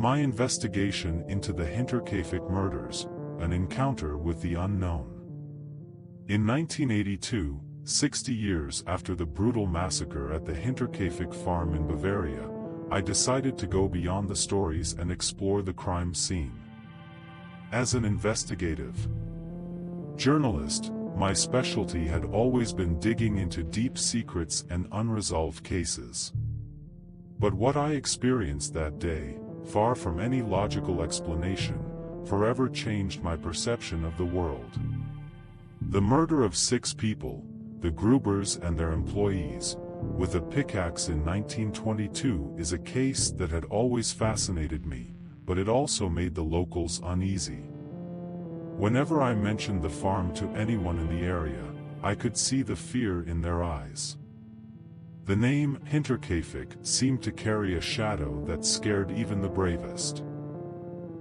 My investigation into the Hinterkaifeck murders, an encounter with the unknown. In 1982, 60 years after the brutal massacre at the Hinterkaifeck farm in Bavaria, I decided to go beyond the stories and explore the crime scene. As an investigative journalist, my specialty had always been digging into deep secrets and unresolved cases. But what I experienced that day, far from any logical explanation, forever changed my perception of the world. The murder of 6 people, the Grubers and their employees, with a pickaxe in 1922 is a case that had always fascinated me, but it also made the locals uneasy. Whenever I mentioned the farm to anyone in the area, I could see the fear in their eyes. The name Hinterkaifeck seemed to carry a shadow that scared even the bravest.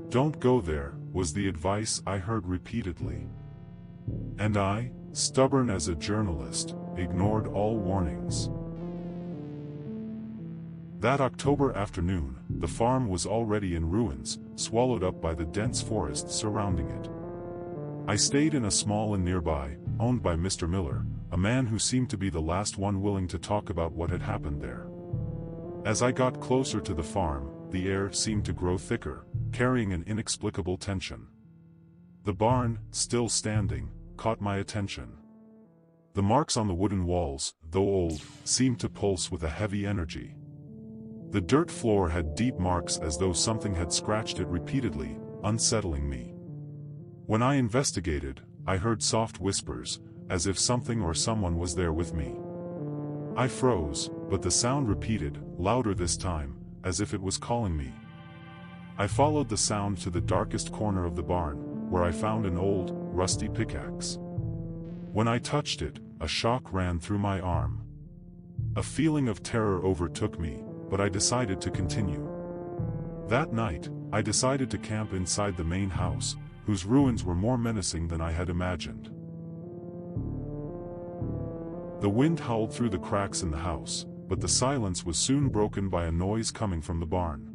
"Don't go there," was the advice I heard repeatedly. And I, stubborn as a journalist, ignored all warnings. That October afternoon, the farm was already in ruins, swallowed up by the dense forest surrounding it. I stayed in a small inn nearby, owned by Mr. Miller, a man who seemed to be the last one willing to talk about what had happened there. As I got closer to the farm, the air seemed to grow thicker, carrying an inexplicable tension. The barn, still standing, caught my attention. The marks on the wooden walls, though old, seemed to pulse with a heavy energy. The dirt floor had deep marks as though something had scratched it repeatedly, unsettling me. When I investigated, I heard soft whispers, as if something or someone was there with me. I froze, but the sound repeated, louder this time, as if it was calling me. I followed the sound to the darkest corner of the barn, where I found an old, rusty pickaxe. When I touched it, a shock ran through my arm. A feeling of terror overtook me, but I decided to continue. That night, I decided to camp inside the main house, whose ruins were more menacing than I had imagined. The wind howled through the cracks in the house, but the silence was soon broken by a noise coming from the barn.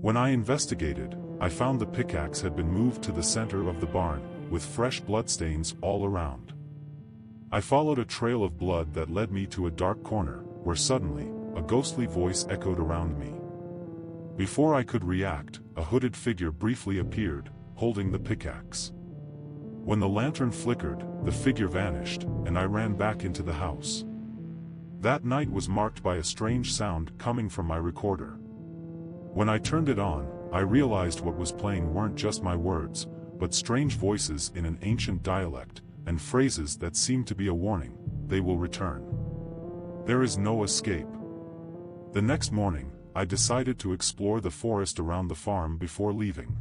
When I investigated, I found the pickaxe had been moved to the center of the barn, with fresh bloodstains all around. I followed a trail of blood that led me to a dark corner, where suddenly, a ghostly voice echoed around me. Before I could react, a hooded figure briefly appeared, holding the pickaxe. When the lantern flickered, the figure vanished, and I ran back into the house. That night was marked by a strange sound coming from my recorder. When I turned it on, I realized what was playing weren't just my words, but strange voices in an ancient dialect, and phrases that seemed to be a warning: "They will return. There is no escape." The next morning, I decided to explore the forest around the farm before leaving.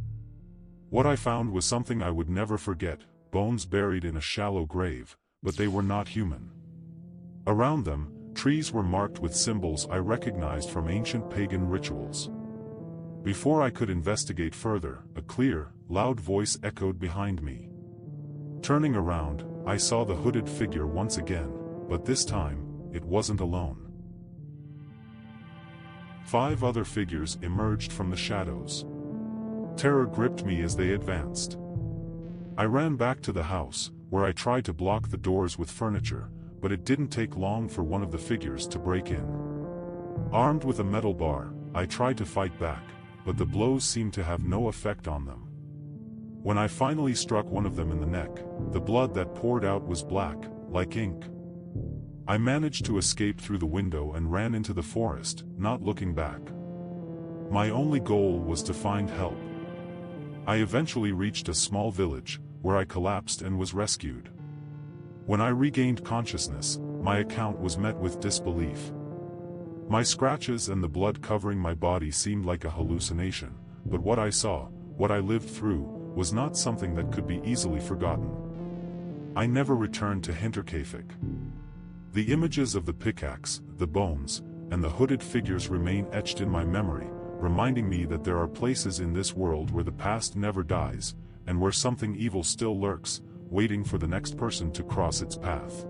What I found was something I would never forget: bones buried in a shallow grave, but they were not human. Around them, trees were marked with symbols I recognized from ancient pagan rituals. Before I could investigate further, a clear, loud voice echoed behind me. Turning around, I saw the hooded figure once again, but this time, it wasn't alone. 5 other figures emerged from the shadows. Terror gripped me as they advanced. I ran back to the house, where I tried to block the doors with furniture, but it didn't take long for one of the figures to break in. Armed with a metal bar, I tried to fight back, but the blows seemed to have no effect on them. When I finally struck one of them in the neck, the blood that poured out was black, like ink. I managed to escape through the window and ran into the forest, not looking back. My only goal was to find help. I eventually reached a small village, where I collapsed and was rescued. When I regained consciousness, my account was met with disbelief. My scratches and the blood covering my body seemed like a hallucination, but what I saw, what I lived through, was not something that could be easily forgotten. I never returned to Hinterkaifeck. The images of the pickaxe, the bones, and the hooded figures remain etched in my memory, reminding me that there are places in this world where the past never dies, and where something evil still lurks, waiting for the next person to cross its path.